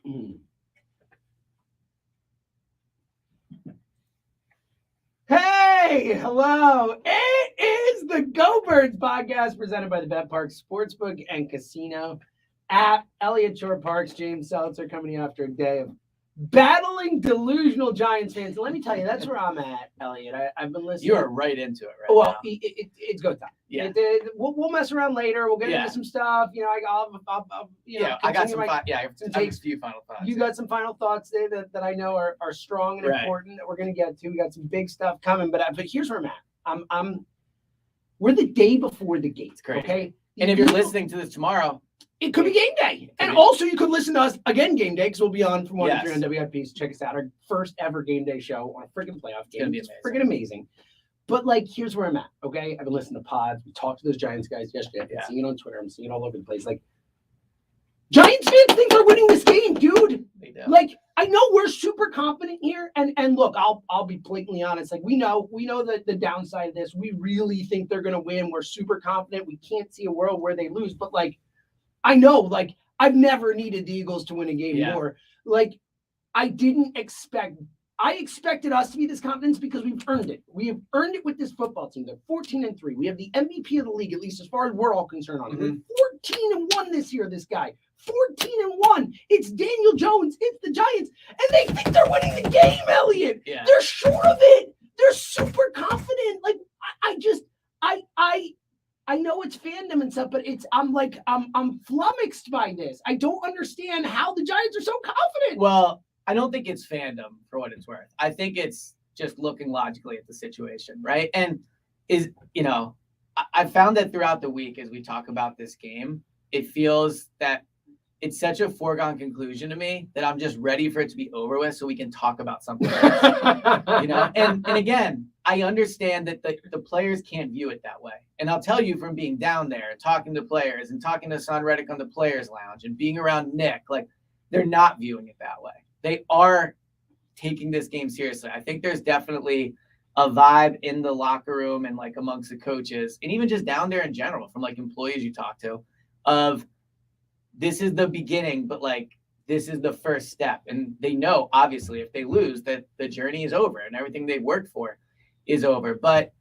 Hey, hello. It is the Go Birds podcast presented by the Bet Park Sportsbook and Casino app. Elliot Shore Parks, James Seltzer coming in after a day of battling delusional Giants fans. And let me tell you, that's where I'm at, Elliot. I've been listening. You are right into it right now. It's go time. Yeah. We'll mess around later. We'll get into some stuff. You know, I got some. I have a few final thoughts. You got some final thoughts there that I know are strong and important that we're going to get to. We got some big stuff coming, but here's where I'm at. We're the day before the gates. Great. Okay. And if you're listening to this tomorrow, it could be game day. And also you could listen to us again game day because we'll be on from 1 to 3 on WIP. So check us out. Our first ever game day show on a freaking playoff game. It's freaking amazing. But here's where I'm at. Okay. I've been listening to pods. We talked to those Giants guys yesterday. I've been seeing it on Twitter. I'm seeing it all over the place. Giants fans think they're winning this game, dude. They do. I know we're super confident here. And look, I'll be blatantly honest. We know that the downside of this, we really think they're gonna win. We're super confident. We can't see a world where they lose. But I know, I've never needed the Eagles to win a game more. I expected us to be this confident because we've earned it. We have earned it with this football team. They're 14-3. We have the MVP of the league, at least as far as we're all concerned on. Mm-hmm. 14-1 this year, this guy. 14-1. It's Daniel Jones. It's the Giants. And they think they're winning the game, Elliot. Yeah. They're sure of it. They're super confident. I know it's fandom and stuff, but I'm flummoxed by this. I don't understand how the Giants are so confident. Well, I don't think it's fandom for what it's worth. I think it's just looking logically at the situation, right? And I found that throughout the week as we talk about this game, it feels that it's such a foregone conclusion to me that I'm just ready for it to be over with so we can talk about something else. And again, I understand that the players can't view it that way. And I'll tell you from being down there, talking to players and talking to Son Reddick on the Players Lounge and being around Nick, they're not viewing it that way. They are taking this game seriously. I think there's definitely a vibe in the locker room and amongst the coaches and even just down there in general from employees you talk to of this is the beginning, but this is the first step. And they know, obviously, if they lose, that the journey is over and everything they've worked for is over. But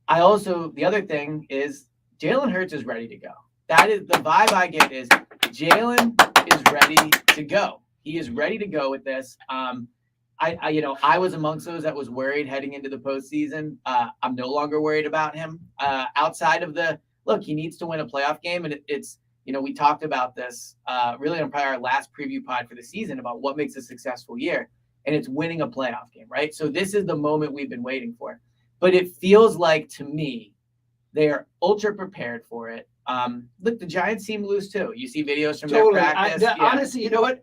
the other thing is Jalen Hurts is ready to go. That is the vibe I get is Jalen is ready to go. He is ready to go with this. I was amongst those that was worried heading into the postseason. I'm no longer worried about him. Outside of he needs to win a playoff game. And it's we talked about this really on probably our last preview pod for the season about what makes a successful year. And it's winning a playoff game, right? So this is the moment we've been waiting for. But it feels like, to me, they are ultra prepared for it. The Giants seem loose, too. You see videos from their practice. Honestly, you know what?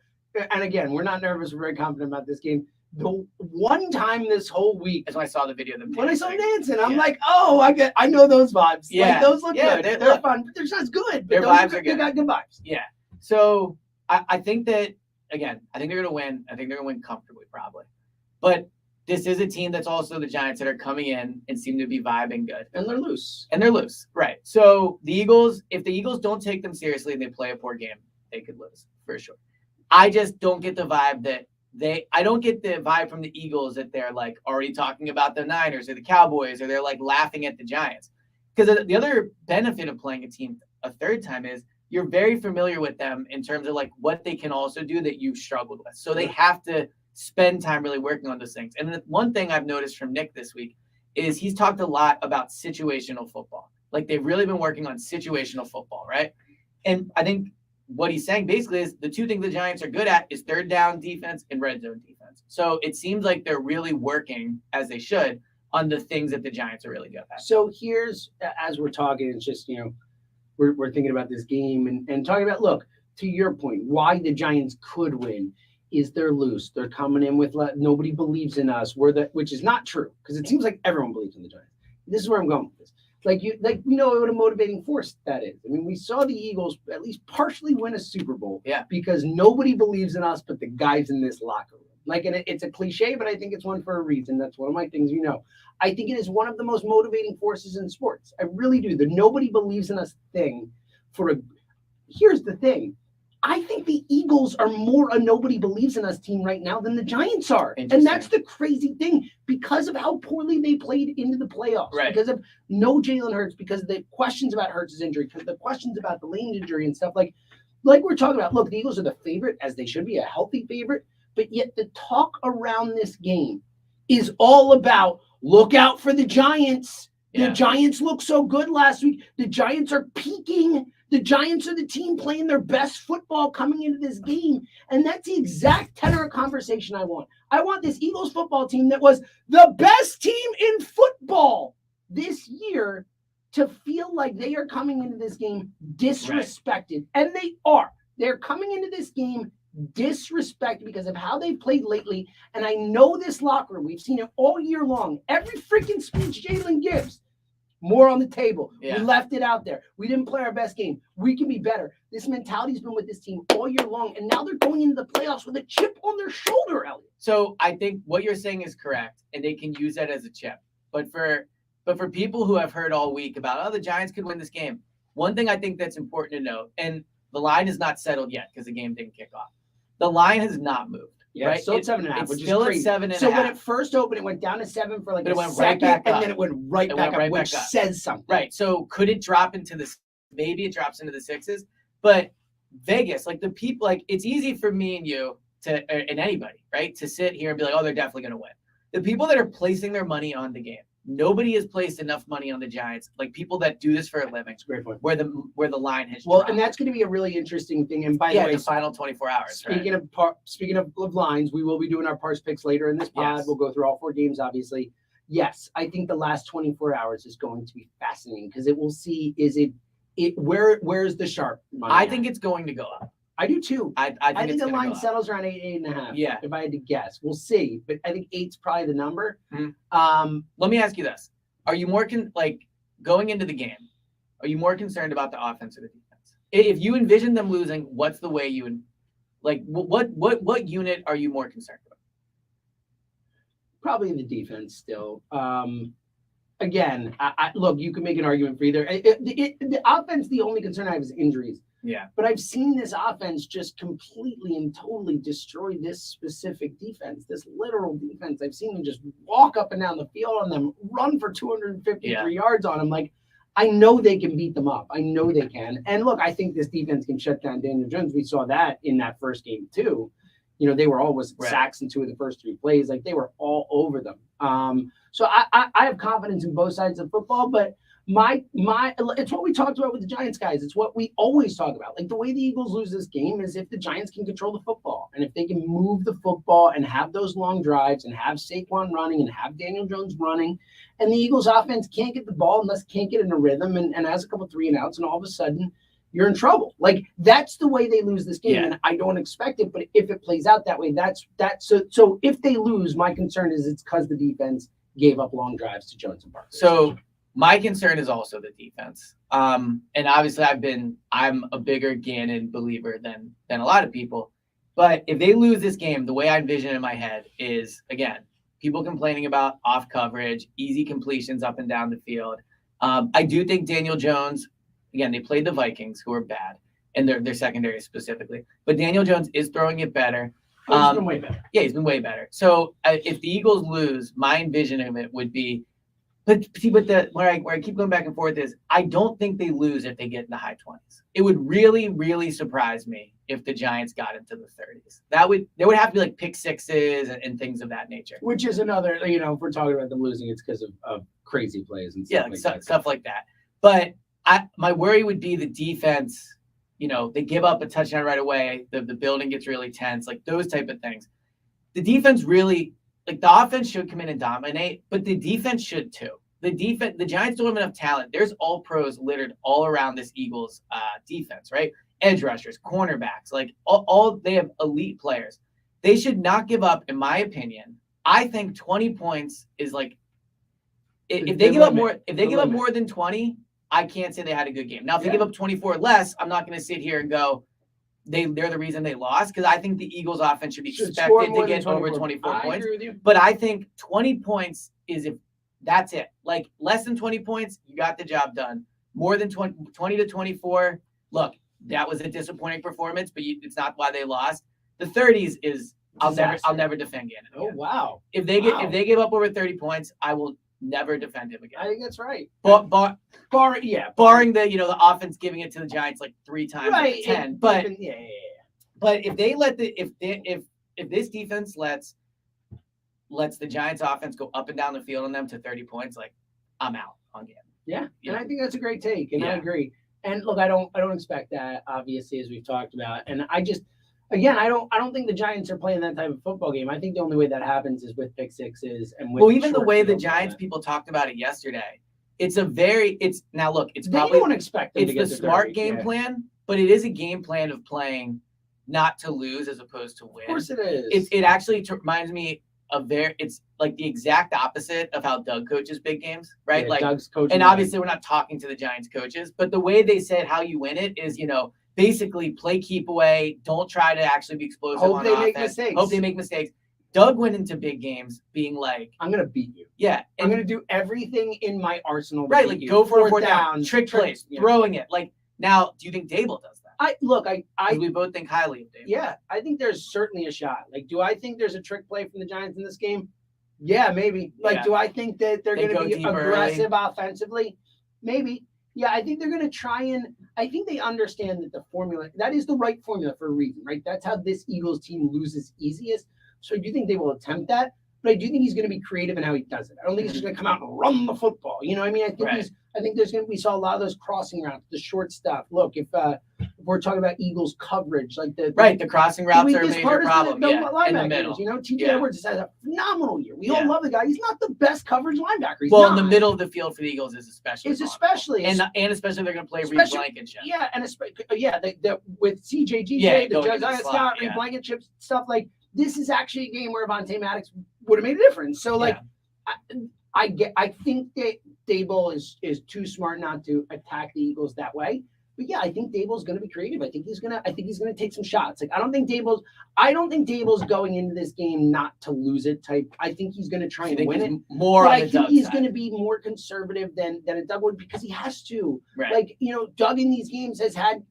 And again, we're not nervous. We're very confident about this game. The one time this whole week, as when I saw the video of them dancing. When I saw them dancing, I'm I know those vibes. Yeah. Those look good. They're fun. They're not as good, but their vibes are good. They got good vibes. Yeah. So I think that, again, I think they're going to win. I think they're going to win comfortably, probably. But this is a team that's also the Giants that are coming in and seem to be vibing good. And they're loose. Right. So the Eagles, if the Eagles don't take them seriously and they play a poor game, they could lose, for sure. I just don't get the vibe that I don't get the vibe from the Eagles that they're already talking about the Niners or the Cowboys or they're laughing at the Giants. Because the other benefit of playing a team a third time is you're very familiar with them in terms of what they can also do that you've struggled with. So they have to spend time really working on those things. And the one thing I've noticed from Nick this week is he's talked a lot about situational football. They've really been working on situational football, right? And I think what he's saying basically is the two things the Giants are good at is third down defense and red zone defense. So it seems like they're really working, as they should, on the things that the Giants are really good at. So here's, as we're talking, it's just, we're thinking about this game and talking about, look, to your point, why the Giants could win is they're loose. They're coming in with nobody believes in us. Which is not true because it seems like everyone believes in the Giants. This is where I'm going with this. We know what a motivating force that is. I mean, we saw the Eagles at least partially win a Super Bowl because nobody believes in us but the guys in this locker room. And it's a cliche, but I think it's one for a reason. That's one of my things, I think it is one of the most motivating forces in sports. I really do. The nobody believes in us thing here's the thing. I think the Eagles are more a nobody believes in us team right now than the Giants are. And Interesting. that's the crazy thing because of how poorly they played into the playoffs. Right. Because of no Jalen Hurts, because of the questions about Hurts' injury, because of the questions about the Lane injury and stuff. Like we're talking about, look, the Eagles are the favorite, as they should be, a healthy favorite. But yet the talk around this game is all about look out for the Giants. The Giants looked so good last week. The Giants are peaking. The Giants are the team playing their best football coming into this game. And that's the exact tenor of conversation I want. I want this Eagles football team that was the best team in football this year to feel like they are coming into this game disrespected. Right. And they are. They're coming into this game disrespected because of how they've played lately. And I know this locker room. We've seen it all year long. Every freaking speech Jalen gives. More on the table. Yeah. We left it out there. We didn't play our best game. We can be better. This mentality's been with this team all year long, and now they're going into the playoffs with a chip on their shoulder, Elliot. So I think what you're saying is correct, and they can use that as a chip. But for people who have heard all week about, the Giants could win this game, one thing I think that's important to note, and the line is not settled yet because the game didn't kick off. The line has not moved. Yeah, right? It's still at 7.5, which is still crazy. At 7.5. So when it first opened, it went down to 7 for like a second, right back and up. then it went right back up, which says something. Right. So could it drop into the? Maybe it drops into the 6s, but Vegas, like the people, like it's easy for me and you to, and anybody, right, to sit here and be like, oh, they're definitely going to win. The people that are placing their money on the game. Nobody has placed enough money on the Giants, like people that do this for a living. That's a great point. Where the line has dropped. Dropped. And that's going to be a really interesting thing. And by the way, the final 24 hours. Speaking of lines, we will be doing our parse picks later in this pod. Yes. We'll go through all 4 games, obviously. Yes, I think the last 24 hours is going to be fascinating because it will see where's the sharp money. I think it's going to go up. I do too. I think the line settles around 8.5. Yeah. If I had to guess, we'll see. But I think 8's probably the number. Mm-hmm. Let me ask you this: are you more going into the game? Are you more concerned about the offense or the defense? If you envision them losing, what's the way you like? What unit are you more concerned about? Probably the defense still. Again, look, you can make an argument for either. The offense, the only concern I have is injuries. Yeah. But I've seen this offense just completely and totally destroy this specific defense, this literal defense. I've seen them just walk up and down the field on them, run for 253 yards on them. Like, I know they can beat them up. I know they can. And look, I think this defense can shut down Daniel Jones. We saw that in that first game too. You know, they were always sacks in 2 of the first 3 plays. Like, they were all over them. So I have confidence in both sides of football, but it's what we talked about with the Giants guys. It's what we always talk about. Like, the way the Eagles lose this game is if the Giants can control the football and if they can move the football and have those long drives and have Saquon running and have Daniel Jones running, and the Eagles offense can't get the ball unless can't get in a rhythm and has a couple 3-and-outs, and all of a sudden you're in trouble. Like, that's the way they lose this game. Yeah. And I don't expect it, but if it plays out that way, that's so if they lose, my concern is it's because the defense gave up long drives to Jones and Barkley. So my concern is also the defense. And obviously I'm a bigger Gannon believer than a lot of people. But if they lose this game, the way I envision it in my head is, again, people complaining about off coverage, easy completions up and down the field. I do think Daniel Jones, again, they played the Vikings, who are bad, and their secondary specifically. But Daniel Jones is throwing it better. He's been way better. Yeah, he's been way better. So if the Eagles lose, my envision of it would be, but where I keep going back and forth is, I don't think they lose if they get in the high 20s. It would really, really surprise me if the Giants got into the 30s. There would have to be like pick sixes and things of that nature. Which is another, if we're talking about them losing, it's because of crazy plays and stuff like that. But my worry would be the defense. They give up a touchdown right away. The building gets really tense, like those type of things. The defense really, like, the offense should come in and dominate, but the defense should too. The Giants don't have enough talent. There's all pros littered all around this Eagles defense, right? Edge rushers, cornerbacks, like all they have elite players. They should not give up, in my opinion. I think 20 points is like, if they give up more than 20, I can't say they had a good game. Now, if they give up 24 or less, I'm not going to sit here and go, they're the reason they lost, because I think the Eagles offense should be expected to get over 24 points. I agree with you. But I think 20 points is, if that's it. Like, less than 20 points, you got the job done. More than 20 to 24, look, that was a disappointing performance, but it's not why they lost. The 30s is I'll never defend Gannon Oh again. wow! If they Wow. give up over 30 points, I will never defend him I again. think that's right. Barring the the offense giving it to the Giants like 3 times out of 10. But but if they let if this defense lets the Giants offense go up and down the field on them to 30 points, like I'm out on Gannon. Yeah, Yeah. and I think that's a great take, and I agree. And look, I don't expect that, obviously, as we've talked about. And I just, again, I don't think the Giants are playing that type of football game. I think the only way that happens is with pick sixes and with even the short way the fields like Giants that. people talked about it yesterday, it's now look, it's They probably don't expect them it's to get the to smart 30, game yeah. plan, but it is a game plan of playing not to lose as opposed to win. Of course, it is. It actually reminds me of it's like the exact opposite of how Doug coaches big games, right? Yeah, like Doug's coaching. and obviously we're not talking to the Giants coaches, but the way they said how you win it is, basically play keep away, don't try to actually be explosive Hope on they offense. make mistakes. Hope they make mistakes. Doug went into big games being like, I'm gonna beat you. yeah, I'm gonna do everything in my arsenal. To right, beat like you. go for a fourth down, trick plays, yeah. throwing it. Like now, do you think Dable does that? I 'Cause we both think highly of Dable. Yeah, I think there's certainly a shot. Like, do I think there's a trick play from the Giants in this game? Yeah, maybe. Like, Yeah. do I think that they're They going go to be deep aggressive offensively? Maybe. Yeah, I think they're going to try and I think they understand that the formula, that is the right formula for a reason, right? That's how this Eagles team loses easiest. So I do think they will attempt that, but I do think he's going to be creative in how he does it. I don't think he's just going to come out and run the football. You know what I mean? I think Right. I think we saw a lot of those crossing routes, the short stuff. Look, if we're talking about Eagles coverage, like the crossing routes are a weakest major part is problem. the In the linebackers. middle. You know, T.J. Yeah. Edwards has had a phenomenal year. We Yeah. all love the guy. He's not the best coverage linebacker. He's Well, not. in the middle of the field for the Eagles is especially It's vulnerable. especially and especially they're going to play Reed especially- Blankenship. Yeah, and the with CJ, Yeah, DJ, the going into the Josiah slot, Scott, yeah. Blankenship stuff, like this is actually a game where Vontae Maddox would have made a difference. So like I think that Dable is too smart not to attack the Eagles that way. But yeah, I think Dable's going to be creative. I think he's going to take some shots. Like I don't think Dable's going into this game not to lose it type. I think he's going to try I and think win he's it. more But on I the think Doug he's side. going to be more conservative than a Doug would because he has to. Right. Like, Doug in these games has had,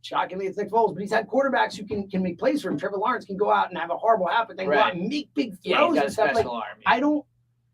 shockingly, it's Nick Foles, but he's had quarterbacks who can make plays for him. Trevor Lawrence can go out and have a horrible half, but then go out and make big Yeah, throws he's got a and stuff. special Like, arm.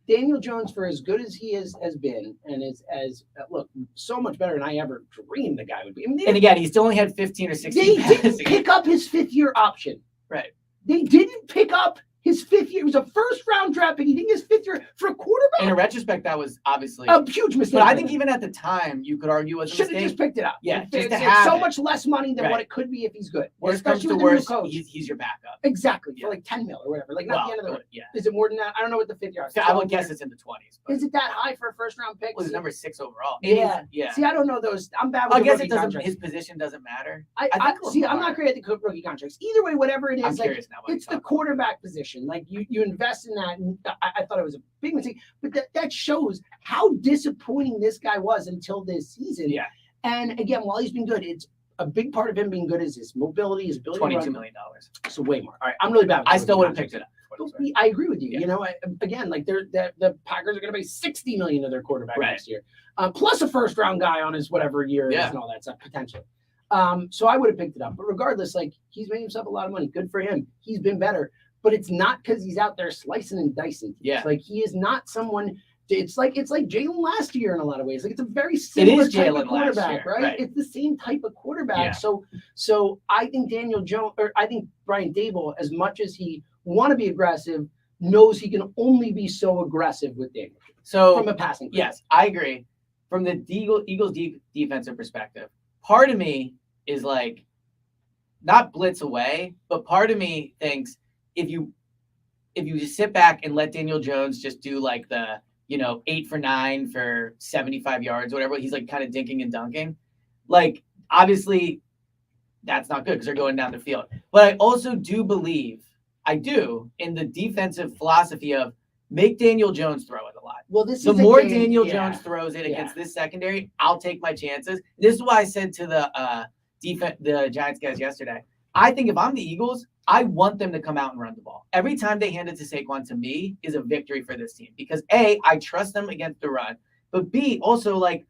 Daniel Jones, for as good as he has been, and as look, so much better than I ever dreamed the guy would be. I mean, And again, he still only had 15 or 16 they passes. didn't pick up his fifth-year option. Right. They didn't pick up his fifth year. It was a first-round draft pick. He didn't get his fifth year for a quarterback. In a retrospect, that was obviously A huge mistake. But I think even at the time, you could argue it was a should have mistake. just picked it up. Yeah, It's just to it's have so it. much less money than what Right. it could be if he's good. Worst comes Especially to with the new worst, coach. he's your backup. Exactly, Yeah. for like 10 mil or whatever. Like not the end of the Well, yeah. Is it more than that? I don't know what the fifth year is. I would guess it's in the 20s. But Is it that high for a first round pick? well, he's number 6 overall. Yeah. Yeah. See, I don't know those. I'm bad with I the guess rookie it doesn't. contracts. His position doesn't matter. I think see. I'm Lamar- not great at the rookie contracts. Either way, whatever it is, I'm like curious now. What it's you're the talking quarterback position. Like you invest in that. And I thought it was a big mistake, but that shows how disappointing this guy was until this season. Yeah. And again, while he's been good, it's a big part of him being good is his mobility, his ability $22 to run. million. So way more. All right, I'm really bad. With I the still rookie would have picked contracts. it up. I agree with you. Yeah. You know, again, like the Packers are going to pay $60 million to their quarterback Right. next year, plus a first round guy on his whatever year it is Yeah. and all that stuff potentially. So I would have picked it up, but regardless, like he's made himself a lot of money. Good for him. He's been better, but it's not because he's out there slicing and dicing. Yeah. It's like he is not someone. It's like Jalen last year in a lot of ways. Like it's a very similar type Jalen of last quarterback, year, right? right. It's the same type of quarterback. Yeah. So I think Daniel Jones, or I think Brian Dable, as much as he want to be aggressive, knows he can only be so aggressive with Daniel So from a passing. yes, I agree. From the Eagles defensive perspective, part of me is like not blitz away, but part of me thinks if you just sit back and let Daniel Jones just do like the 8 for 9 for 75 yards, whatever, he's like kind of dinking and dunking. Like obviously that's not good because they're going down the field. But I also do believe in the defensive philosophy of make Daniel Jones throw it a lot. Well, this The is a more game- Daniel yeah. Jones throws it against this secondary, I'll take my chances. This is why I said to the Giants guys yesterday, I think if I'm the Eagles, I want them to come out and run the ball. Every time they hand it to Saquon, to me, is a victory for this team because A, I trust them against the run, but B, also like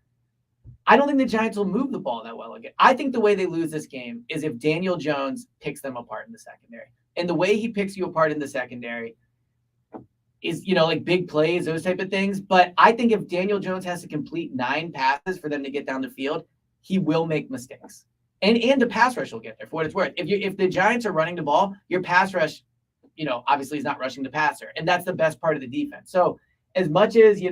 I don't think the Giants will move the ball that well again. I think the way they lose this game is if Daniel Jones picks them apart in the secondary. And the way he picks you apart in the secondary is, like big plays, those type of things. But I think if Daniel Jones has to complete 9 passes for them to get down the field, he will make mistakes. And the pass rush will get there for what it's worth. If the Giants are running the ball, your pass rush, obviously is not rushing the passer. And that's the best part of the defense. So as much as,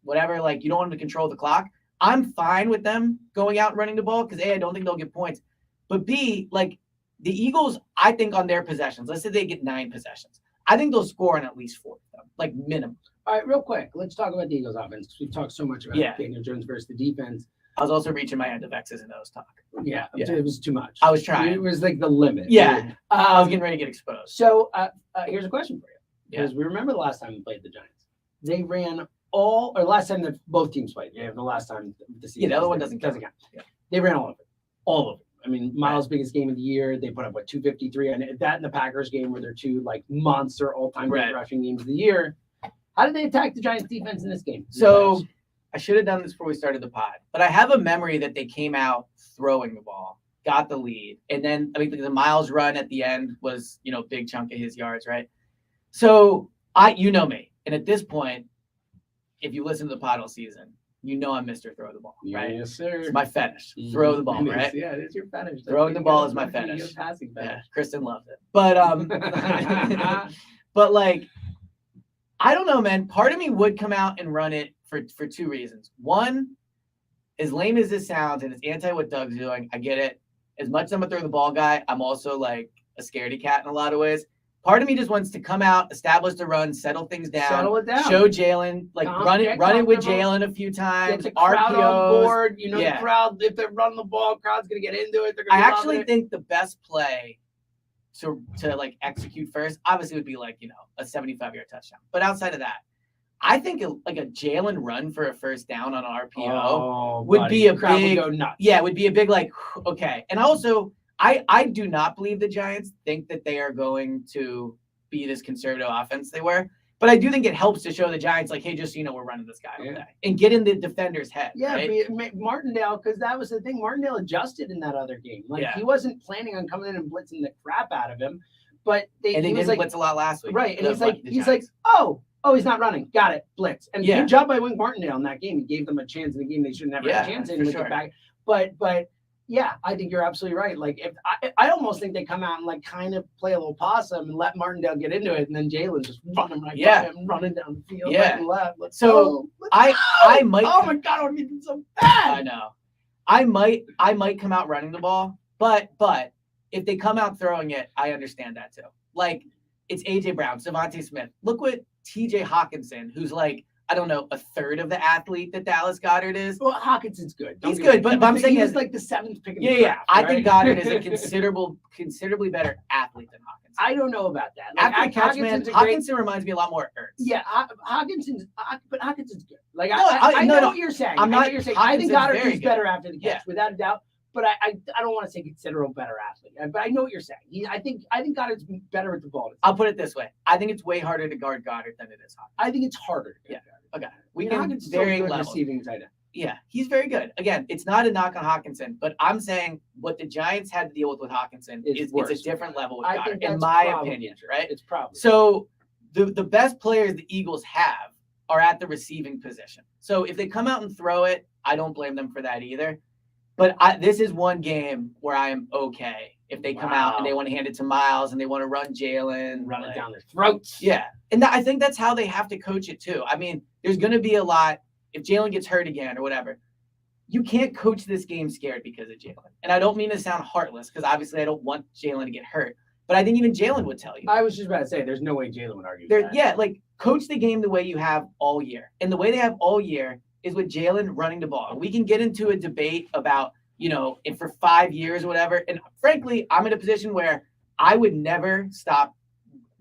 whatever, like you don't want them to control the clock, I'm fine with them going out and running the ball because A, I don't think they'll get points. But B, like the Eagles, I think on their possessions, let's say they get 9 possessions. I think they'll score on at least 4 of them, like minimum. All right, real quick, let's talk about the Eagles offense because we've talked so much about Daniel Jones versus the defense. I was also reaching my end of X's and O's talk. Yeah, it was too much. I was trying. It was like the limit. Yeah, I was getting ready to get exposed. So here's a question for you. Because we remember the last time we played the Giants. They ran last time that both teams played. Yeah, the last time the season. Yeah, the other one doesn't count. Yeah. They ran all of it. All of it. I mean, Miles' biggest game of the year. They put up, 253? And that and the Packers game were their 2, monster all-time rushing games of the year. How did they attack the Giants' defense in this game? So I should have done this before we started the pod. But I have a memory that they came out throwing the ball, got the lead. And then, the Miles run at the end was, big chunk of his yards, right? So, you know me. And at this point, if you listen to the pod all season, I'm Mr. Throw the Ball, right? Yes, sir. It's my fetish. Throw the ball, right? Yeah, it is your fetish. Throwing the ball is my fetish. Passing fetish. Yeah, Kristen loves it. But but I don't know, man. Part of me would come out and run it for 2 reasons. One, as lame as this sounds, and it's anti what Doug's doing, I get it. As much as I'm a throw the ball guy, I'm also like a scaredy cat in a lot of ways. Part of me just wants to come out, establish the run, settle things down, settle it down, show Jalen, run it with Jalen a few times. Get the crowd on board. The crowd, if they run the ball, crowd's gonna get into it. I actually think the best play to execute first, obviously, would be a 75-yard touchdown. But outside of that, I think a Jalen run for a first down on an RPO would be a crowd big, would go nuts. Yeah, would be a big okay. And also, I do not believe the Giants think that they are going to be this conservative offense they were. But I do think it helps to show the Giants, hey, just so we're running this guy all day. And get in the defender's head. Yeah, right? Martindale, because that was the thing. Martindale adjusted in that other game. He wasn't planning on coming in and blitzing the crap out of him. But they didn't blitz a lot last week. Right, and he's like, oh, he's not running. Got it, blitz. And good job by Wink Martindale in that game. He gave them a chance in a game they should never have a chance in with the back. But yeah, I think you're absolutely right. If I almost think they come out and kind of play a little possum and let Martindale get into it, and then Jalen just running by him, running down the field, right and left. I might. Oh my God, I'm getting so bad. I know. I might come out running the ball, but if they come out throwing it, I understand that too. It's AJ Brown, Devontae Smith. Look what TJ Hawkinson, who's I don't know, a third of the athlete that Dallas Goedert is. Well, Hawkinson's good. He's good, but I'm saying he was the 7th pick. I think Goedert is a considerably better athlete than Hawkinson. I don't know about that. Hawkinson reminds me a lot more of Ertz. Yeah, Hawkinson's good. I know what you're saying. I think Goddard is better after the catch, without a doubt. But I don't want to say considerable better athlete. But I know what you're saying. I think Goddard's better at the ball. I'll put it this way. I think it's way harder to guard Goddard than it is Hawkinson. I think it's harder to guard Goddard. Okay. We can very level. Receiving tight end. Yeah, he's very good. Again, it's not a knock on Hawkinson, but I'm saying what the Giants had to deal with Hawkinson is it's a different level with Goddard, in my opinion, right? It's probably. So the best players the Eagles have are at the receiving position. So if they come out and throw it, I don't blame them for that either. But this is one game where I am okay if they come out and they want to hand it to Miles and they want to run Jalen. Run it down their throats. Yeah. And I think that's how they have to coach it too. I mean, there's going to be a lot. If Jalen gets hurt again or whatever, you can't coach this game scared because of Jalen. And I don't mean to sound heartless because obviously I don't want Jalen to get hurt. But I think even Jalen would tell you. I was just about to say, there's no way Jalen would argue that. Yeah, coach the game the way you have all year. And the way they have all year is with Jalen running the ball. We can get into a debate about, if for 5 years or whatever. And frankly, I'm in a position where I would never stop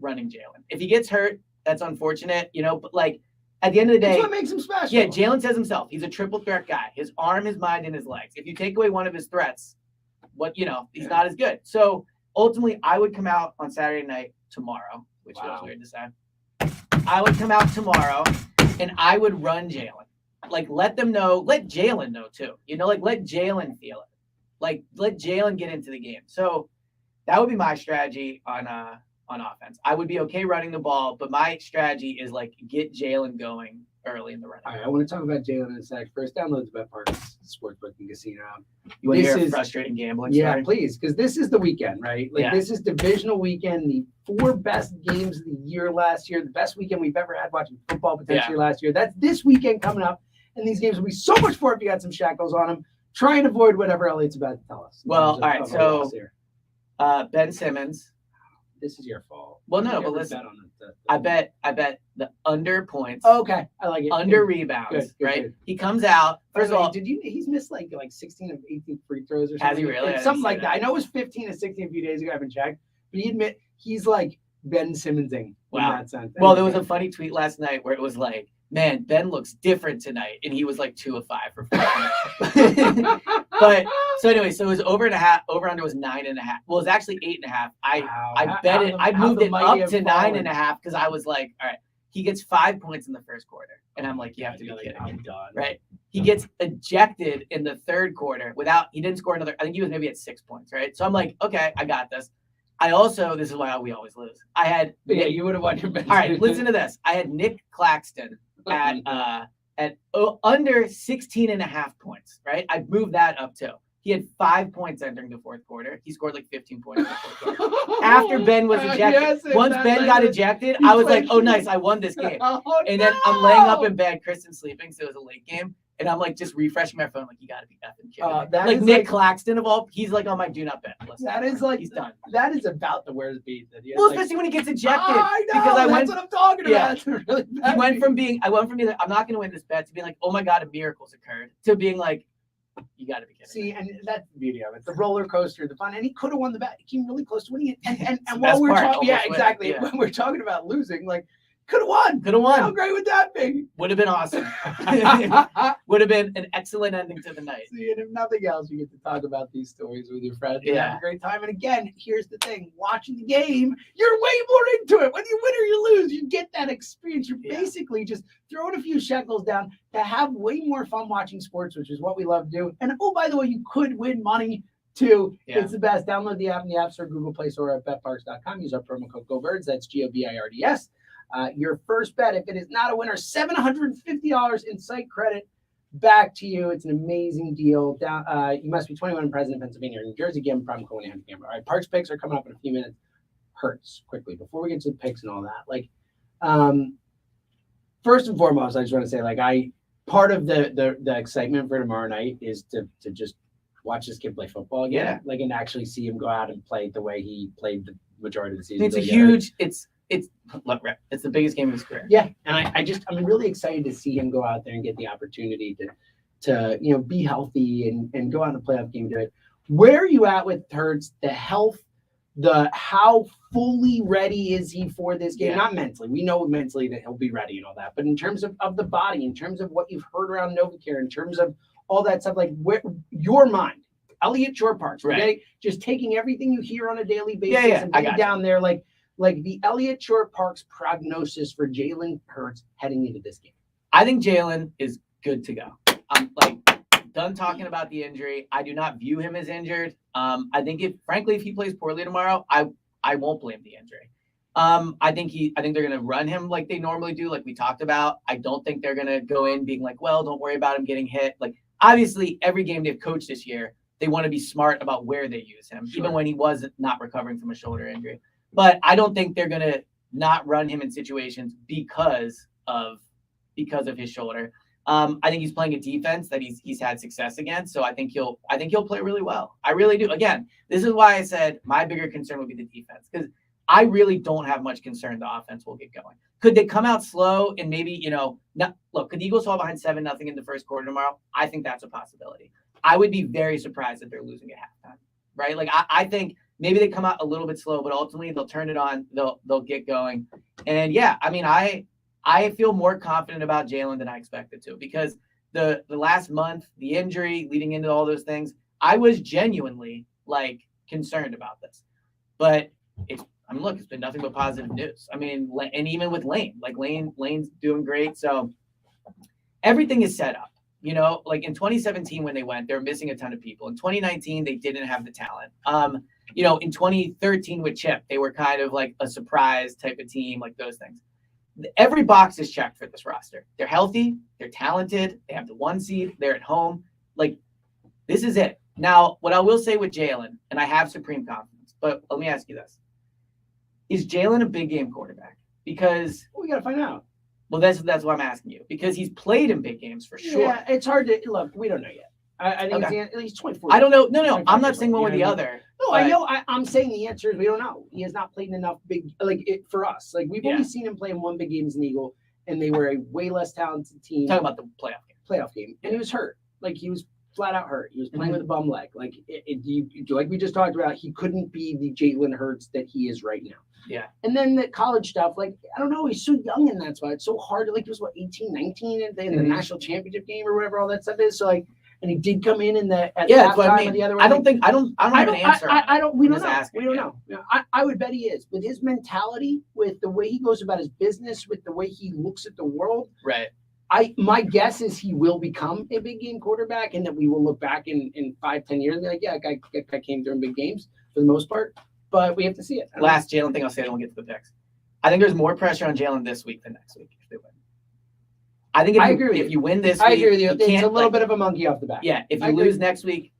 running Jalen. If he gets hurt, that's unfortunate, but at the end of the day, that's what makes him special. Yeah, Jalen says himself, he's a triple threat guy. His arm, his mind, and his legs. If you take away one of his threats, he's not as good. So ultimately, I would come out on Saturday night tomorrow, which feels weird to say. I would come out tomorrow and I would run Jalen. like let them know, let Jalen know too. Like let Jalen feel it. Like let Jalen get into the game. So that would be my strategy on offense. I would be okay running the ball, but my strategy is like get Jalen going early in the run. All right, I want to talk about Jalen in a sec. First, download the BetParks Sportsbook and Casino app. You want to This hear a is- frustrating gambling Yeah, story? please, because this is the weekend, right? Like Yeah. this is divisional weekend, the 4 best games of the year last year, the best weekend we've ever had watching football potentially last year. That's this weekend coming up, and these games will be so much more if you got some shackles on them. Try and avoid whatever Elliot's about to tell us. in Well, terms of- all right, of a so- loss here. Ben Simmons. This is your fault. Well, no, You but never listen, bet on the- I bet the under points, Okay, I like it. under Good. rebounds, Good, right? good. He comes out. By First the of way, all, he's missed like 16 of 18 free throws or something. Has he really? I didn't Something see like that. that. I know it was 15 or 16 a few days ago. I haven't checked, but he admit he's like Ben Simmonsing Wow. in that sense. well, there was a funny tweet last night where it was like, man, Ben looks different tonight, and he was like 2 of 5 for 4. But so anyway, so it was over under was 9.5. Well, it was actually 8.5. I bet it. I moved it up to 9.5 because I was like, all right, he gets 5 points in the first quarter, and I'm like, you have to be kidding me, I'm done. right? He gets ejected in the third quarter he didn't score another. I think he was maybe at 6 points, right? So I'm like, okay, I got this. This is why we always lose. I had But yeah, you would have won your bet. all right, listen to this. I had Nick Claxton at under 16.5 points, right? I moved that up too. He had 5 points entering the fourth quarter. He scored like 15 points in the fourth quarter. After Ben was ejected, Yes, once that's Ben like got it. ejected, You I was like, played- oh, nice, I won this game. Oh, And then I'm laying up no! in bed, Kristen's sleeping, so it was a late game. And I'm like just refreshing my phone, like, you gotta be effing kidding me. that Like is Nick like- Claxton of all, he's like on my do not bet list. That is like he's done. That is about the worst beat that he has. Well, like, especially when he gets ejected. I know, because I that's went what I'm talking about. Yeah. It's a really He bad went beat. from being I'm not gonna win this bet to being like, oh my god, a miracle's occurred, to being like, you gotta be kidding. See, and that's the beauty of it. The roller coaster, the fun. And he could have won the bet. He came really close to winning it. And It's the while best we're part, talking, yeah, almost winning, exactly. yeah. When we're talking about losing, like, could have won. Could have How won. great would that be? Would have been awesome. Would have been an excellent ending to the night. See, and if nothing else, you get to talk about these stories with your friends and Yeah. have a great time. And again, here's the thing: watching the game, you're way more into it. Whether you win or you lose, you get that experience. You're Yeah. basically just throwing a few shekels down to have way more fun watching sports, which is what we love to do. And oh, by the way, you could win money too. Yeah. It's the best. Download the app in the App Store, Google Play Store, at betparks.com. Use our promo code GoBirds. That's GOBIRDS. Your first bet, if it is not a winner, $750 in site credit back to you. It's an amazing deal. You must be 21 and present in Pennsylvania or New Jersey. Again, prime code and All right, Parks picks are coming up in a few minutes. Hurts quickly before we get to the picks and all that. Like, first and foremost, I just want to say, part of the excitement for tomorrow night is to just watch this kid play football again, and actually see him go out and play the way he played the majority of the season. It's a till he got hurt. huge. Look, Rick, it's the biggest game of his career. Yeah, and I'm really excited to see him go out there and get the opportunity to be healthy and go out in a playoff game. Do it. Where are you at with Hurts? The health, how fully ready is he for this game? Yeah. Not mentally. We know mentally that he'll be ready and all that, but in terms of the body, in terms of what you've heard around NovaCare, in terms of all that stuff, like your mind, Elliot Shore Parks, Right. okay? Just taking everything you hear on a daily basis and I being got down there, like the Elliot Shore Parks prognosis for Jalen Hurts heading into this game. I think Jalen is good to go. I'm done talking about the injury. I do not view him as injured. I think if he plays poorly tomorrow, I won't blame the injury. I think they're gonna run him like they normally do, like we talked about. I don't think they're gonna go in being like, well, don't worry about him getting hit. Like, obviously, every game they've coached this year, they want to be smart about where they use him, Sure. even when he was not recovering from a shoulder injury. But I don't think they're gonna not run him in situations because of his shoulder. I think he's playing a defense that he's had success against, so I think he'll play really well. I really do. Again, this is why I said my bigger concern would be the defense, because I really don't have much concern the offense will get going. Could they come out slow and maybe could the Eagles fall behind 7-0 in the first quarter tomorrow? I think that's a possibility. I would be very surprised if they're losing at halftime, right? Like I think maybe they come out a little bit slow, but ultimately they'll turn it on. They'll get going, and yeah, I mean I feel more confident about Jalen than I expected to, because the last month, the injury leading into all those things, I was genuinely concerned about this. But it's been nothing but positive news. I mean, and even with Lane, Lane's doing great. So, everything is set up. You know, like in 2017 when they went, they were missing a ton of people. In 2019, they didn't have the talent. You know, in 2013 with Chip, they were kind of like a surprise type of team, like those things. Every box is checked for this roster. They're healthy, they're talented, they have the 1 seed, they're at home. Like, this is it. Now, what I will say with Jalen, and I have supreme confidence, but let me ask you this. Is Jalen a big game quarterback? Because we got to find out. Well, that's why I'm asking you, because he's played in big games for sure. Yeah, it's hard to look. We don't know yet. I think Okay. it's at least 24. I don't know. No, I'm not saying one or the other. No, I know. I'm saying the answer is we don't know. He has not played in enough big for us. Like we've only seen him play in 1 big game as an Eagle, and they were a way less talented team. Talking about the playoff game, and he was hurt. Like he was flat out hurt. He was playing with a bum leg. Like like we just talked about, he couldn't be the Jalen Hurts that he is right now. Yeah. And then the college stuff, like, I don't know, he's so young, and that's why it's so hard. Like, he was, 18, 19 in the national championship game or whatever all that stuff is. So, like, and he did come in the halftime of the other one. I don't have an answer. We don't know. Yeah, I would bet he is. With his mentality, with the way he goes about his business, with the way he looks at the world. Right. My guess is he will become a big game quarterback, and that we will look back in 5-10 years and be like, yeah, that guy came during big games for the most part. But we have to see it. Last Jalen thing I'll say, then we'll get to the picks. I think there's more pressure on Jalen this week than next week if they win. I think if you win this week, I agree with you. It's a little bit of a monkey off the back. Yeah, if you lose next week,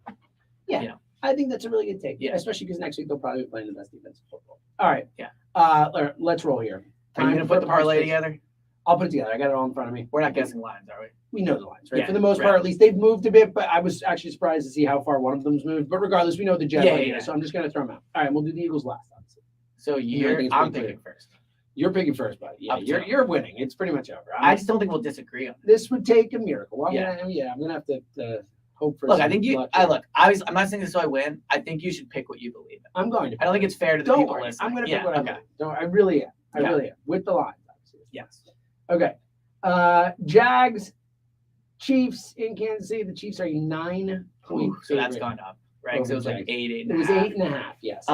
I think that's a really good take. Yeah, especially because next week they'll probably be playing the best defensive football. All right. Yeah. Let's roll here. Are you going to put the parlay together? I'll put it together. I got it all in front of me. We're not guessing lines, are we? We know the lines, right? Yeah, for the most part, at least they've moved a bit, but I was actually surprised to see how far one of them's moved. But regardless, we know the Jets. So I'm just going to throw them out. All right, we'll do the Eagles last, obviously. So I'm picking first. You're picking first, buddy. Yeah, you're winning. It's pretty much over. I just don't think we'll disagree on it. This would take a miracle. I'm gonna have to hope for. Look, I think I'm not saying this so I win. I think you should pick what you believe in. I'm going to. I don't think it's fair to the people listening. I'm going to pick what I believe. Don't. I really am. I really am. With the lines, obviously. Yes. Okay. Jags, Chiefs in Kansas City. The Chiefs are a 9-point. So that's gone up, right? So it was like 8. It was 8.5. Yes.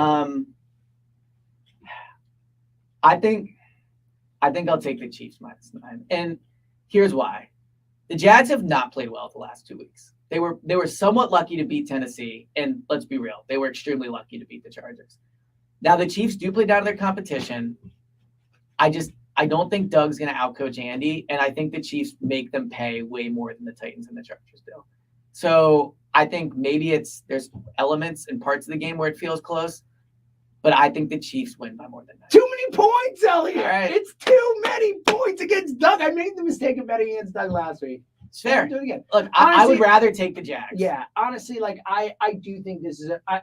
I think I'll take the Chiefs -9, and here's why: the Jags have not played well the last 2 weeks. They were somewhat lucky to beat Tennessee, and let's be real, they were extremely lucky to beat the Chargers. Now the Chiefs do play down to their competition. I don't think Doug's going to outcoach Andy, and I think the Chiefs make them pay way more than the Titans and the Chargers do. So I think maybe there's elements and parts of the game where it feels close, but I think the Chiefs win by more than 9. Too many points, Elliot. Right. It's too many points against Doug. I made the mistake of betting against Doug last week. It's fair. Do it again. Look, honestly, I would rather take the Jags. Yeah, honestly, like I do think this is I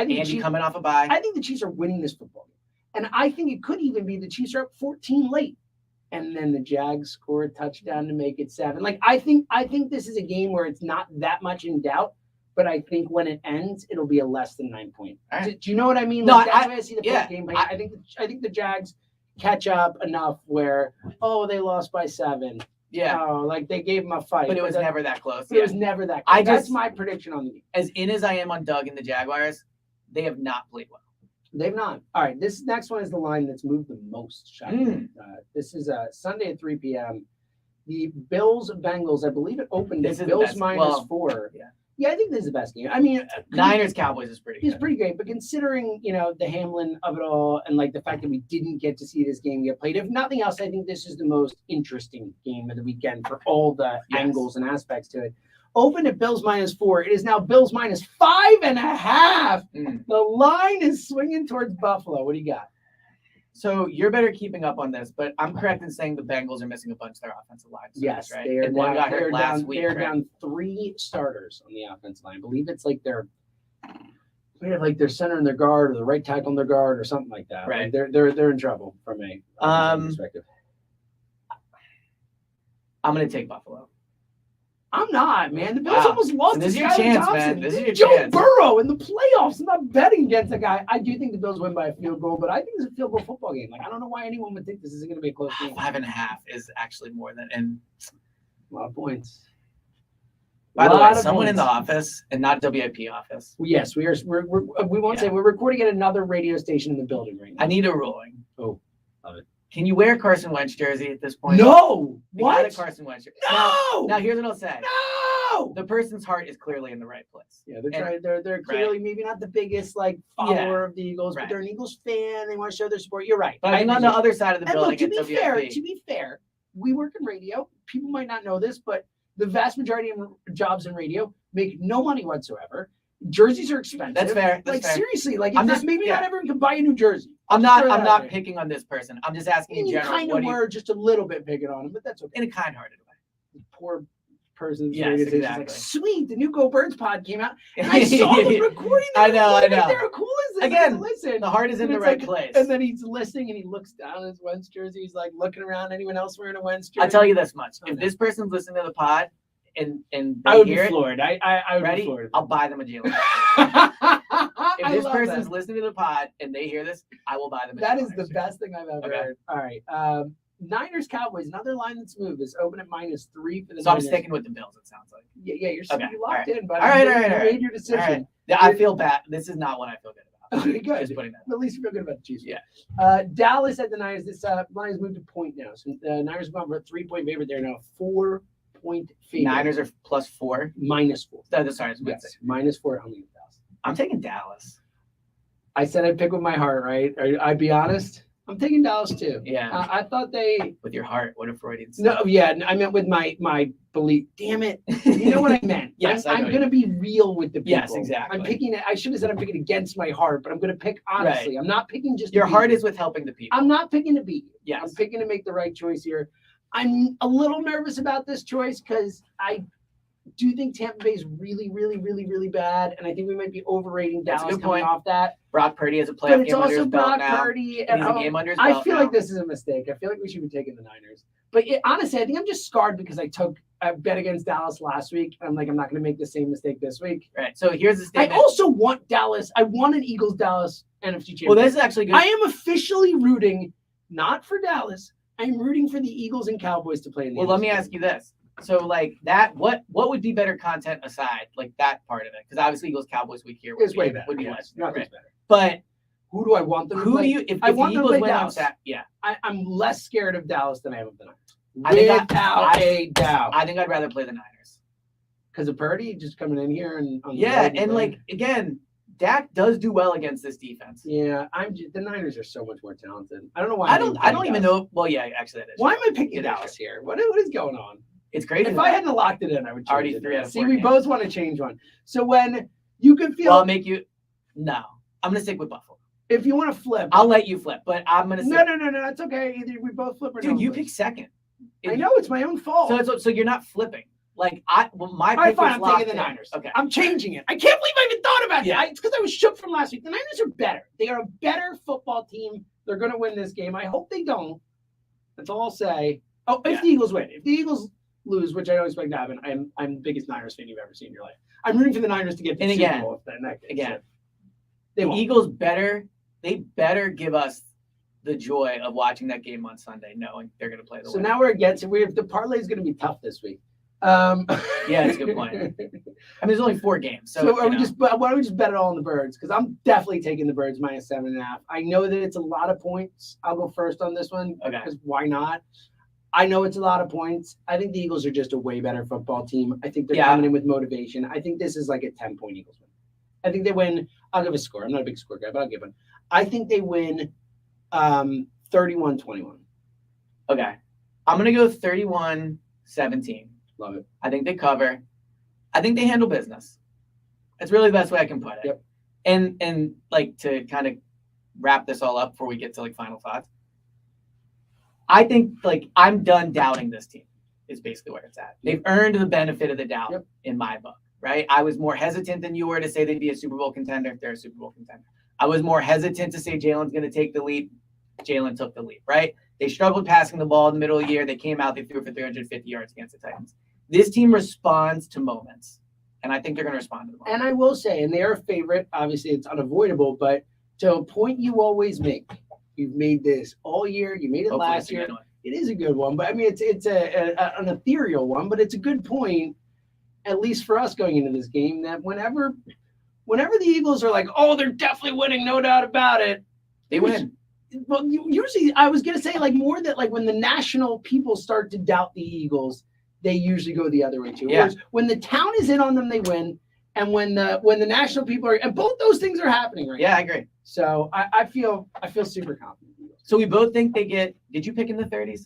think Andy coming off a bye. I think the Chiefs are winning this football game. And I think it could even be the Chiefs are up 14 late. And then the Jags score a touchdown to make it 7. Like I think this is a game where it's not that much in doubt, but I think when it ends, it'll be a less than 9 point. Right. Do you know what I mean? No, that's why I see the first game. I think the Jags catch up enough where they lost by 7. Yeah. Oh, like they gave them a fight. But it was never that close. It was never that close. That's my prediction on the game. As in as I am on Doug and the Jaguars, they have not played well. They've not. All right, this next one is the line that's moved the most. This is Sunday at 3 p.m. The Bills-Bengals, I believe it opened at Bills -4. Yeah, I think this is the best game. I mean, Niners-Cowboys is pretty good. It's pretty great, but considering, the Hamlin of it all and, like, the fact that we didn't get to see this game get played, if nothing else, I think this is the most interesting game of the weekend for all the angles and aspects to it. Opened at Bills -4. It is now Bills -5.5. The line is swinging towards Buffalo. What do you got? So you're better keeping up on this, but I'm correct in saying the Bengals are missing a bunch of their offensive line. Yes, right? they are. And one got hurt last week. They're down 3 starters on the offensive line. I believe it's like their center and their guard, or the right tackle and their guard, or something like that. Right. Like they're in trouble from a perspective. I'm going to take Buffalo. I'm not, man. The Bills almost lost. This is your chance, man. This is your Joe chance. Burrow in the playoffs. I'm not betting against the guy. I do think the Bills win by a field goal, but I think it's a field goal football game. Like, I don't know why anyone would think this isn't going to be a close game. 5.5 is actually more than, and a lot of points. By the way, someone in the office and not WIP office. Yes, we are. We won't say we're recording at another radio station in the building right now. I need a ruling. Oh, love it. Can you wear a Carson Wentz jersey at this point? No. You got a What? Carson Wentz jersey. No. Now here's what I'll say. No. The person's heart is clearly in the right place. Yeah, they're trying. They're clearly maybe not the biggest follower of the Eagles, but they're an Eagles fan. They want to show their support. You're right. But I think on the other side of the building, to be fair, we work in radio. People might not know this, but the vast majority of jobs in radio make no money whatsoever. Jerseys are expensive. That's fair. Seriously, not everyone can buy a new jersey. I'm not picking on this person. I'm just asking in general. Kind of were just a little bit picking on him, but that's okay. In a kind-hearted way. Poor person's exactly. Like, sweet, the new Go Birds pod came out, and I saw the recording. I know. They're cool as this. Again, listen, the heart is in the right place. And then he's listening, and he looks down at his Wentz jersey. He's like looking around. Anyone else wearing a Wentz jersey? I'll tell you this much: if this person's listening to the pod, and I would hear be floored. I would ready? be floored. I'll buy them a Jalen. If this person's listening to the pod and they hear this, I will buy them a Jalen. That is the best thing I've ever heard. All right. Niners Cowboys, another line that's moved is open at -3 for the So Niners. I'm sticking with the Bills, it sounds like. Yeah, you're locked in, but all right. You made your decision. All right. Yeah, I feel bad. This is not what I feel good about. Okay, good. Just putting that. At least you feel good about the Chiefs. Yeah. Dallas at the Niners. This line has moved to point now. So the Niners have gone for a 3-point favorite. They're now 4-point favorite. Niners are +4. -4. Sorry, Yes, -4. I'm leaving Dallas. I'm taking Dallas. I said I'd pick with my heart, right? I'd be honest. I'm taking Dallas too. Yeah. I thought they. With your heart. What a Freudian No, yeah. I meant with my belief. Damn it. You know what I meant? Yes, I'm going to be real with the people. Yes, exactly. I'm picking it. I should have said I'm picking against my heart, but I'm going to pick honestly. Right. I'm not picking just. Your heart is with helping the people. I'm not picking to beat you. Yes. I'm picking to make the right choice here. I'm a little nervous about this choice because I do think Tampa Bay is really, really, really, really bad, and I think we might be overrating That's a Dallas good coming point. off that. Brock Purdy has a But playoff it's game under also his belt Brock now. Purdy. And he's a game under his I belt feel now. like this is a mistake. I feel like we should be taking the Niners. But honestly, I think I'm just scarred because I bet against Dallas last week. And I'm like, I'm not going to make the same mistake this week. Right. So here's the statement. I also want Dallas. I want an Eagles-Dallas NFC championship. Well, this is actually good. I am officially rooting not for Dallas. I'm rooting for the Eagles and Cowboys to play in the Well, let NFC. me ask you this. So like that, what would be better content aside, like that part of it? Because obviously Eagles Cowboys week here It's way better. would be Yes, less. nothing's Right. better. But Who do I want them to who play? do you if I the want them to Eagles play win on Dallas. Saturday? Yeah. I'm less scared of Dallas than I am of the Niners. I think Without a doubt. I think I'd rather play the Niners. Because of Purdy just coming in here and on the Yeah, road and playing. like again, Dak does do well against this defense. Yeah, the Niners are so much more talented. I don't know why. I don't even know. Well, yeah, actually that is. Why am I picking It is Dallas here? What is going on? It's crazy. If I hadn't locked it in, I would change Already it. 3 out of See, 4 we games. both want to change one. So when you can feel, Well, I'll make you. No, I'm gonna stick with Buffalo. if you want to flip, I'll let you flip, but I'm gonna. No, it's okay. Either we both flip or Dude, don't you flip. pick second. I know it's my own fault. So you're not flipping. Like my All right, pick fine. was I'm locked taking the in. Niners. Okay. I'm changing it. I can't believe I even thought about Yeah. it. It's because I was shook from last week. The Niners are better. They are a better football team. They're going to win this game. I hope they don't. That's all I'll say. Oh, if Yeah. the Eagles win. If the Eagles lose, which I don't expect to happen, I'm the biggest Niners fan you've ever seen in your life. I'm rooting for the Niners to get to And the Super again, Bowl. If that case. again, They the won't. Eagles better give us the joy of watching that game on Sunday, knowing they're going to play the So win. now we're against it. The parlay is going to be tough this week. Yeah, that's a good point. I mean, there's only 4 games, so why don't we just bet it all on the Birds? Because I'm definitely taking the Birds -7.5. I know that it's a lot of points. I'll go first on this one. Okay. Because why not? I know it's a lot of points. I think the Eagles are just a way better football team. I think they're coming in with motivation. I think this is like a 10-point Eagles win. I think they win. I'll give a score. I'm not a big score guy, but I'll give one. I think they win 31-21. Okay. I'm going to go 31-17. Love it. I think they cover. I think they handle business. That's really the best way I can put it. Yep. And like to kind of wrap this all up before we get to like final thoughts. I think like I'm done doubting this team is basically where it's at. They've earned the benefit of the doubt in my book, right? I was more hesitant than you were to say they'd be a Super Bowl contender. They're a Super Bowl contender. I was more hesitant to say Jalen's going to take the leap. Jalen took the leap, right? They struggled passing the ball in the middle of the year. They came out, they threw for 350 yards against the Titans. This team responds to moments, and I think they're going to respond to the moments. And I will say, and they're a favorite. Obviously, it's unavoidable, but to a point you always make, you've made this all year. You made it Hopefully last it's a year. good one. It is a good one, but I mean, it's an ethereal one, but it's a good point, at least for us going into this game, that whenever the Eagles are like, oh, they're definitely winning, no doubt about it. They win. well, usually I was gonna say like more that like when the national people start to doubt the Eagles, they usually go the other way too. Yeah. Whereas when the town is in on them, they win. And when the national people are, and both those things are happening right Yeah, now. I agree. So I feel super confident. So we both think they get. Did you pick in the 30s?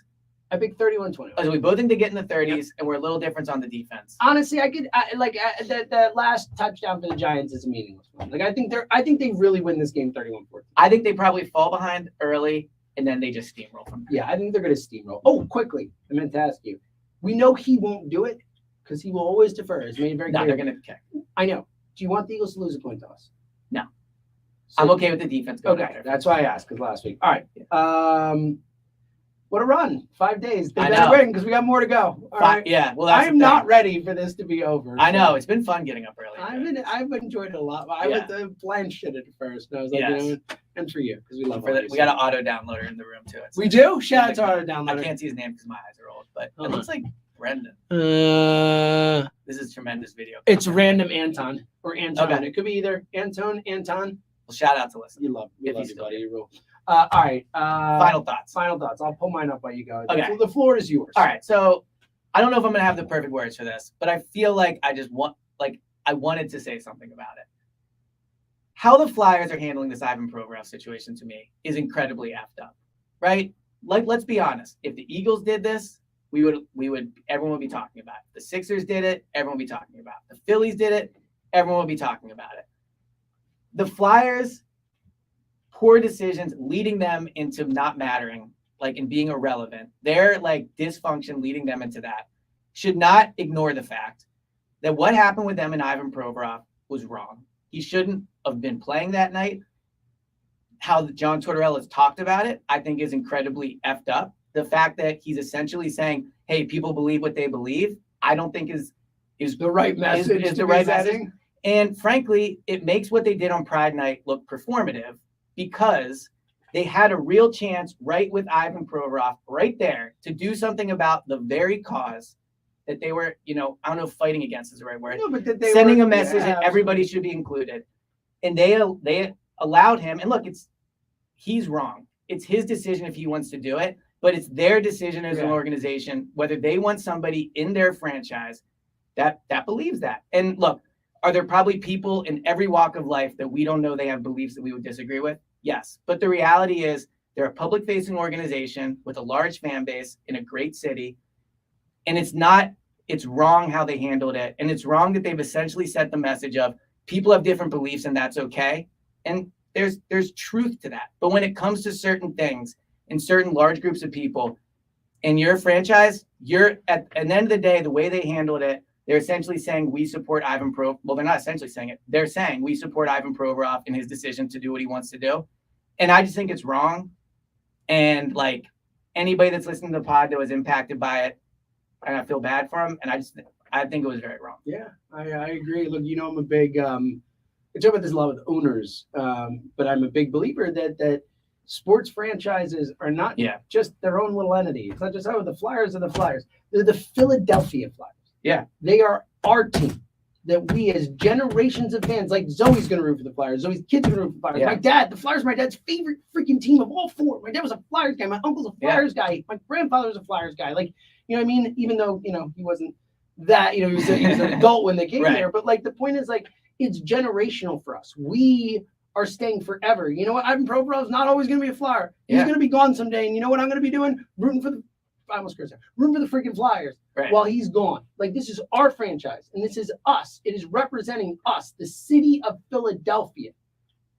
I pick 31-20. So we both think they get in the 30s, and we're a little different on the defense. Honestly, that last touchdown for the Giants is a meaningless one. Like I think they really win this game 31-14. I think they probably fall behind early, and then they just steamroll from there. Yeah, I think they're going to steamroll. Oh, quickly, I meant to ask you. We know he won't do it because he will always defer. It's made it very No, clear. they're going to kick. I know. Do you want the Eagles to lose a point toss? No. So, I'm okay with the defense going Okay, out there. that's why I asked because last week. All right. What a run! 5 days. They I better know. win because we got more to go. All right. Yeah, well, that's I am the not thing. ready for this to be over. I know it's been fun getting up early. I've enjoyed it a lot. I Yeah. was playing shit at first, and I was like, Yes. you know, and for you because we love We got an auto downloader in the room too. We do. Shout out to our downloader. I can't see his name because my eyes are old, but Uh-huh. it looks like Brendan. This is tremendous video. It's random Anton or Anton. Okay. It could be either Anton. Well, shout out to listen. You love If you, he's still buddy. You rule. All right. Final thoughts. Final thoughts. I'll pull mine up while you go. Okay. The floor is yours. All right, so I don't know if I'm gonna have the perfect words for this, but I feel like I wanted to say something about it. How the Flyers are handling this Ivan Provorov situation to me is incredibly effed up, right? Like, let's be honest. If the Eagles did this, everyone would be talking about it. The Sixers did it, everyone would be talking about it. The Phillies did it, everyone would be talking about it. The Flyers, poor decisions leading them into not mattering, like in being irrelevant. Their like dysfunction leading them into that should not ignore the fact that what happened with them and Ivan Provorov was wrong. He shouldn't have been playing that night. How John Tortorella has talked about it, I think, is incredibly effed up. The fact that he's essentially saying, "Hey, people believe what they believe," I don't think is The right message. is to the be right message. sending. And frankly, it makes what they did on Pride Night look performative because they had a real chance right with Ivan Provorov right there to do something about the very cause that they were, I don't know if fighting against is the right word, No, but that they sending were- a message yeah, that everybody should be included. And they allowed him, and look, he's wrong. It's his decision if he wants to do it, but it's their decision as an Yeah. organization, whether they want somebody in their franchise that believes that. And look, are there probably people in every walk of life that we don't know they have beliefs that we would disagree with? Yes. But the reality is they're a public-facing organization with a large fan base in a great city. And it's wrong how they handled it. And it's wrong that they've essentially set the message of people have different beliefs and that's okay. And there's truth to that. But when it comes to certain things in certain large groups of people in your franchise, you're at the end of the day, the way they handled it, they're essentially saying we support Ivan Provorov. Well, they're not essentially saying it. They're saying we support Ivan Provorov in his decision to do what he wants to do. And I just think it's wrong. And like anybody that's listening to the pod that was impacted by it, and I feel bad for him. And I think it was very wrong. Yeah, I agree. Look, I'm a big I talk about this a lot with owners, but I'm a big believer that sports franchises are not just their own little entity. It's not just the Flyers are the Flyers. They're the Philadelphia Flyers. Yeah. They are our team that we as generations of fans, like Zoe's going to root for the Flyers. Zoe's kids are going to root for the Flyers. Yeah. My dad, the Flyers, my dad's favorite freaking team of all four. My dad was a Flyers guy. My uncle's a Flyers guy. My grandfather was a Flyers guy. Like, you know what I mean? Even though, he wasn't that, he was an adult when they came there. But like, the point is like, it's generational for us. We are staying forever. You know what? Ivan Provorov's not always going to be a Flyer. He's going to be gone someday. And you know what I'm going to be doing? Rooting for the freaking Flyers while he's gone. Like, this is our franchise and this is us. It is representing us, the city of Philadelphia.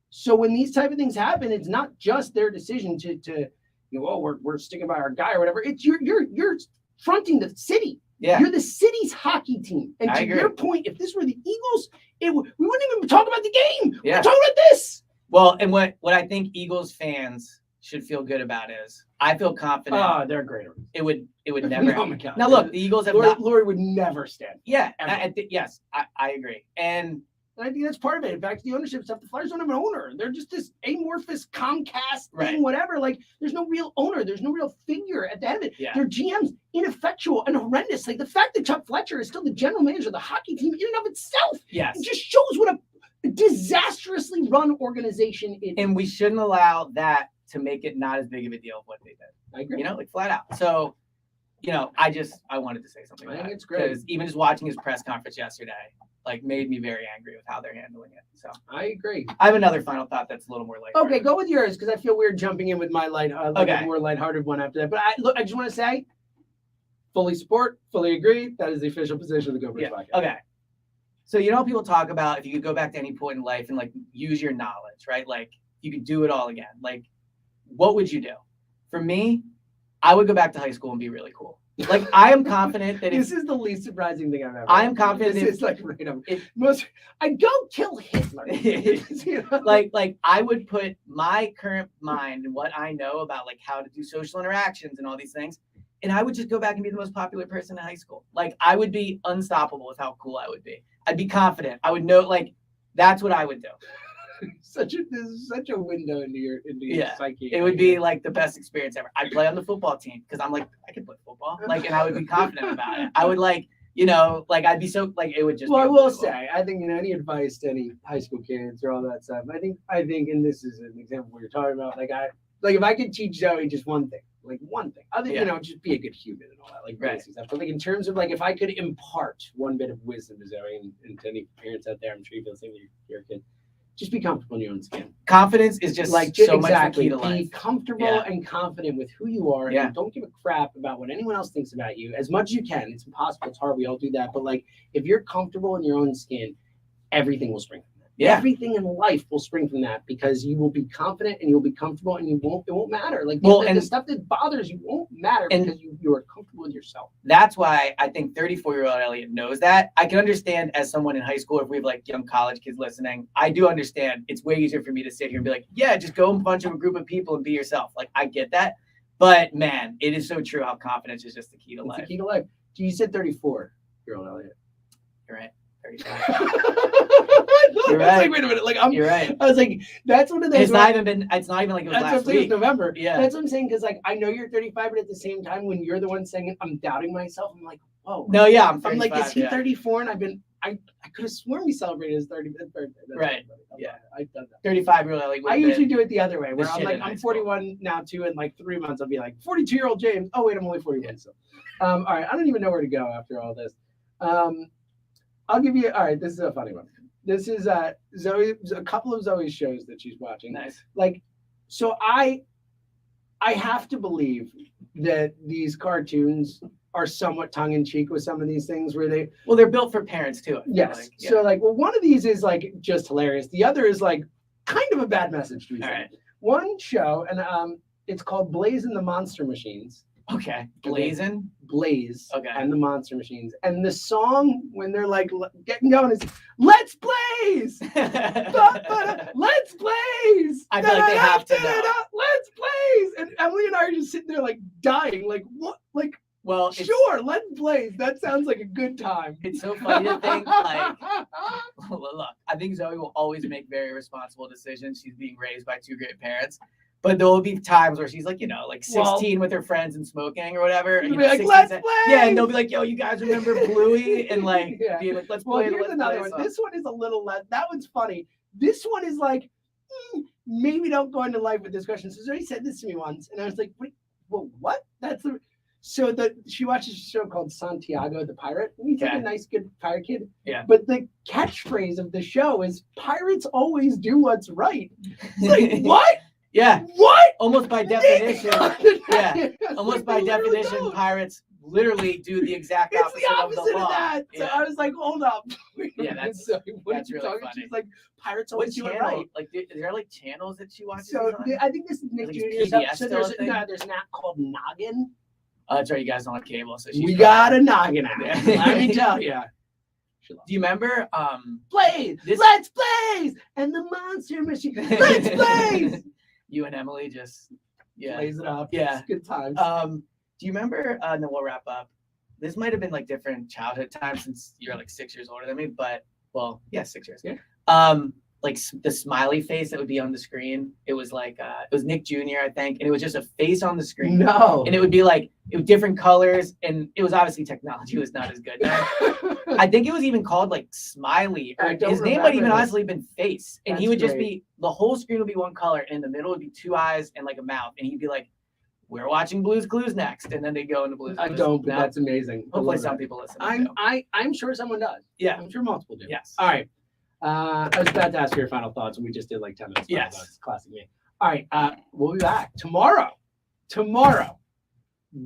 So when these type of things happen, it's not just their decision to we're sticking by our guy or whatever. It's you're fronting the city. Yeah. You're the city's hockey team. And to your point, if this were the Eagles, we wouldn't even talk about the game. Yeah. We're talking about this. Well, and what I think Eagles fans should feel good about is I feel confident. Oh, they're great. It would never. Oh my God. Now look, the Eagles have Lori would never stand. Yeah, Ever. yes, I agree. And I think that's part of it. In fact, the ownership stuff, the Flyers don't have an owner. They're just this amorphous Comcast thing, whatever. Like, there's no real owner. There's no real figure at the head of it. Yeah. Their GM's ineffectual and horrendous. Like, the fact that Chuck Fletcher is still the general manager of the hockey team in and of itself, yes, it just shows what a disastrously run organization it is. And we shouldn't allow that to make it not as big of a deal of what they did. I agree. You know, like flat out. So, you know, I wanted to say something. I about think it, it's great. because even just watching his press conference yesterday, like, made me very angry with how they're handling it. So I agree. I have another final thought that's a little more light. Okay, go with yours because I feel weird jumping in with my Okay. more lighthearted one after that. But I just want to say, fully support, fully agree. That is the official position of the Go Birds podcast. Okay. So you know, people talk about if you could go back to any point in life and like use your knowledge, right? Like you could do it all again. Like, what would you do? For me, I would go back to high school and be really cool. Like, I am confident that This is the least surprising thing I've ever. I am confident This is like random. I'd go kill Hitler. You know? like I would put my current mind and what I know about like how to do social interactions and all these things, and I would just go back and be the most popular person in high school. Like, I would be unstoppable with how cool I would be. I'd be confident. I would know, like, that's what I would do. This is such a window into your psyche. It would be like the best experience ever. I'd play on the football team because I'm like, I can play football. Like, and I would be confident about it. I would like, you know, like I'd be so like it would just. Well, be I will unbelievable. say, I think, you know, any advice to any high school kids or all that stuff. I think, and this is an example of what you're talking about. Like if I could teach Zoe just one thing, other, Yeah. you know, just be a good human and all that, like Right. basic stuff. But like in terms of like, if I could impart one bit of wisdom to Zoe and to any parents out there, I'm sure you feel the same with your kid. Just be comfortable in your own skin. Confidence is just Like so exactly, much the key to be life. comfortable Yeah. and confident with who you are, Yeah. and don't give a crap about what anyone else thinks about you as much as you can. It's impossible. It's hard. We all do that. But like, if you're comfortable in your own skin, everything will spring from that. Yeah. Everything in life will spring from that because you will be confident and you'll be comfortable and it won't matter. Like the stuff that bothers you won't matter because you are comfortable with yourself. That's why I think 34-year-old Elliot knows that. I can understand as someone in high school, if we have like young college kids listening, I do understand it's way easier for me to sit here and be like, yeah, just go in a bunch of a group of people and be yourself. Like, I get that. But man, it is so true how confidence is just the key to It's life. the key to life. You said 34-year-old Elliot. You're right. 35. You're right. Like, wait a minute. Like You're right. I was like, that's one of those. It's not even like it was That's what I'm last saying. It's week. November. Yeah. That's what I'm saying. Because like I know you're 35, but at the same time, when you're the one saying it, I'm doubting myself. I'm like, whoa. No, yeah, I'm I'm 35. like, is he yeah. 34? And I could have sworn we celebrated his 35th birthday. That's Right. funny. Yeah. I've done that. 35-year-old Elliot. I usually do it the other way, where the I'm shit like, in high I'm school. 41 now too. In like 3 months, I'll be like 42-year-old James. Oh wait, I'm only 41. Yeah. So, all right, I don't even know where to go after all this. I'll give you. All right, this is a funny one. This is Zoe. A couple of Zoe's shows that she's watching. Nice. Like, so I have to believe that these cartoons are somewhat tongue-in-cheek with some of these things where They're built for parents too. I feel yes. like. Yeah. So like, well, one of these is like just hilarious. The other is like kind of a bad message to be All sent. right. One show, and it's called Blaze and the Monster Machines. Okay. Blazing. Blaze Okay. and the Monster Machines. And the song when they're like getting going is "Let's Blaze." Let's blaze! I feel like they have to know. Let's blaze! And Emily and I are just sitting there like dying. Like what? Like Well, sure, let's blaze. That sounds like a good time. it's so funny to think like, look, I think Zoe will always make very responsible decisions. She's being raised by two great parents. But there will be times where she's like, you know, like 16 with her friends and smoking or whatever. And, You'll you be know, like, 16, let's blaze! yeah, and they'll be like, yo, you guys remember Bluey? And like, Yeah. being like, let's Well, play. here's Let's another play one. song. This one is a little less. That one's funny. This one is like, maybe don't go into life with this question. So Zoe said this to me once, and I was like, wait, well, what? So she watches a show called Santiago the Pirate. And he's like Okay. a nice, good pirate kid. Yeah. But the catchphrase of the show is "Pirates always do what's right." It's like, what? Yeah, What? almost by definition. Yeah, It's almost like by they literally definition, don't. pirates literally do the exact It's opposite, the opposite of the of law. that. So Yeah. I was like, hold up. Yeah, that's- so, what that's are you really talking? funny. She's like, pirates What always do it channel? right. Like, is there like channels that she watches? So these on? I think this is Nick I think Jr. it's stuff. PBS So still a thing? there's an app called Noggin. Oh, that's right. You guys don't have cable, so she's We got a Noggin app. Yeah. Let me tell you. Do you remember? Blaze! This- Let's blaze! And the monster machine. Let's blaze! You and Emily just Blaze it up. Yeah. It's good times. Do you remember? No, we'll wrap up. This might have been like different childhood times since you're like 6 years older than me, but well, yeah, 6 years. Yeah. like the smiley face that would be on the screen. It was like it was Nick Jr. I think, and it was just a face on the screen. No. And it would be like it was different colors, and it was obviously technology was not as good then. I think it was even called like Smiley, or I don't his name might even remember this. honestly been Face, and he That's would just great. be the whole screen would be one color, and in the middle would be two eyes and like a mouth, and he'd be like, "We're watching Blue's Clues next," and then they go into Blue's I Clues. don't, but Now, that's amazing. I hopefully love some that. people listen. I'm sure someone does. Yeah. I'm sure multiple do. Yes. All right. I was about to ask for your final thoughts, and we just did like 10 minutes. Yes. That's classic me. All right. We'll be back tomorrow.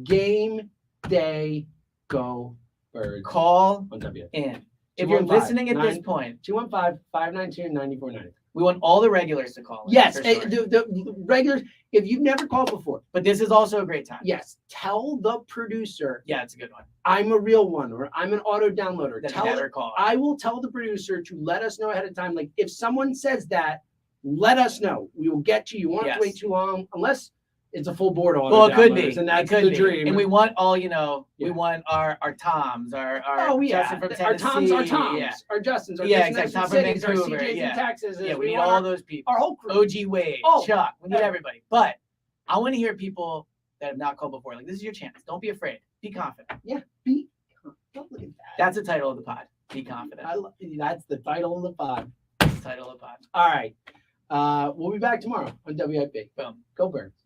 Game day. Go Birds Call on W. in. If you're 215, listening at this 9 point, 215-592-9490. we want all the regulars to call in. Yes, for sure. the regulars. If you've never called before, But this is also a great time. yes, tell the producer Yeah, it's a good one. I'm a real one, or I'm an auto downloader. That Tell never it, call. I will tell the producer to let us know ahead of time. Like if someone says that, let us know. We will get to you. You won't have to Yes. wait too long, unless it's a full board auto Well, it could be. downloaders, and that's it could the be. dream. And we want all, we Yeah. want our Toms, our oh yeah, Justin from our Toms, Tennessee, yeah. our Justins, our Yeah, Justin exactly. from Tom from cities, our Vancouver, CJs yeah. in Texas. Yeah, we need want all those people. our whole crew. OG Wade, Oh, Chuck. We need everybody. everybody. But I want to hear people that have not called before. Like, this is your chance. Don't be afraid. Be confident. Don't look at that. That's the title of the pod. Be confident. That's the title of the pod. That's the title of the pod. All right. We'll be back tomorrow on WIP. Boom. Go Birds.